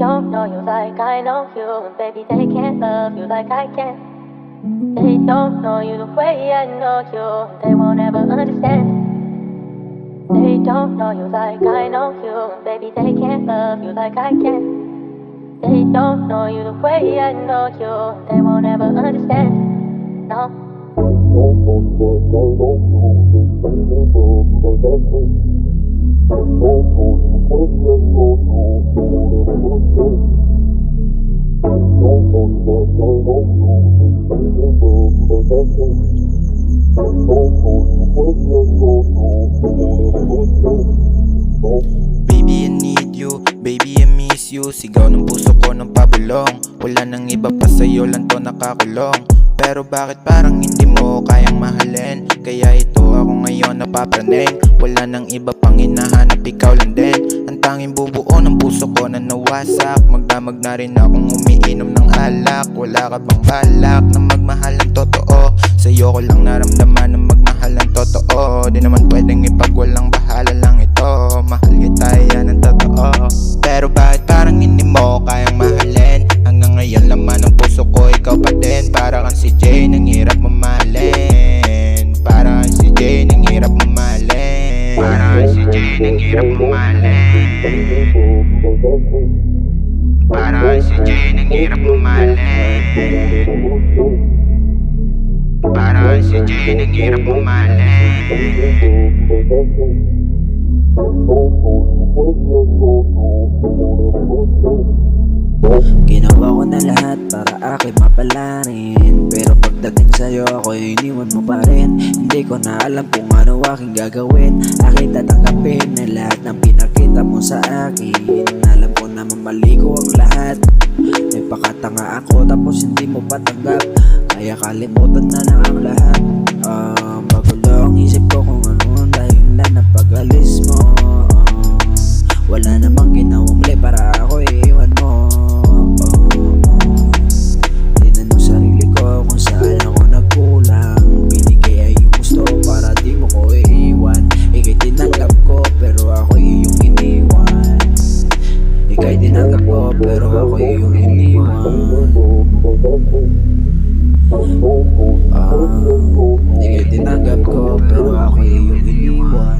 don't know you like I know you, and baby they can't love you like I can. They don't know you the way I know you, and they won't ever understand. They don't know you like I know you, and baby they can't love you like I can. They don't know you the way I know you, and they won't ever understand. No. Baby, I need you, baby, I miss you. Sigaw ng puso ko ng pabulong. Wala nang iba pa sa'yo, lang to nakakulong. Pero bakit parang hindi mo kayang mahalin? Kaya ito ako ngayon napapraning. Wala nang iba pang hinahanap, ikaw lang din. Ang tanging bubuo ng puso ko na nawasak. Magdamag na rin akong umiinom ng alak. Wala ka bang balak na magmahal ng totoo? Sa'yo ko lang naramdaman na magmahal ng totoo. Di naman pwedeng ipagwalang bahala lang ito. Mahal kita yan ang totoo. Pero bakit parang hindi mo kayang mahalin? Hanggang ngayon laman ng puso ko ikaw pa din. Para kang si Jay, nang hirap mamahalin. Para kang si Jay, nang hirap mamahalin. Para kang si Jay, nang hirap mamahalin. Para kang si Jay, nang hirap mamahalin. Para kang si Jay, nang hirap mamahalin. Ginawa ko na lahat para ako'y mapalarin, pero pagdating sa'yo ako'y iniwan mo pa rin. Hindi ko na alam kung ano aking gagawin. Aking tatanggapin na lahat ng pinakita mo sa akin. Alam ko naman mali ko ang lahat. May pakatanga ako tapos hindi mo patanggap. Kaya kalimutan na lang ang lahat. Bagulo ang isip ko kung ano dahil na ng pag-alis mo. Wala namang ginawang mali para ako iiwan mo. Tinanong sarili ko kung saan ako nagkulang. Binigay ay yung gusto para di mo ko iiwan. Ika'y tinanggap ko pero ako iyong iniwan. Ika'y tinanggap ko pero ako iyong iniwan. Ika'y tinanggap ko pero ako iyong iniwan.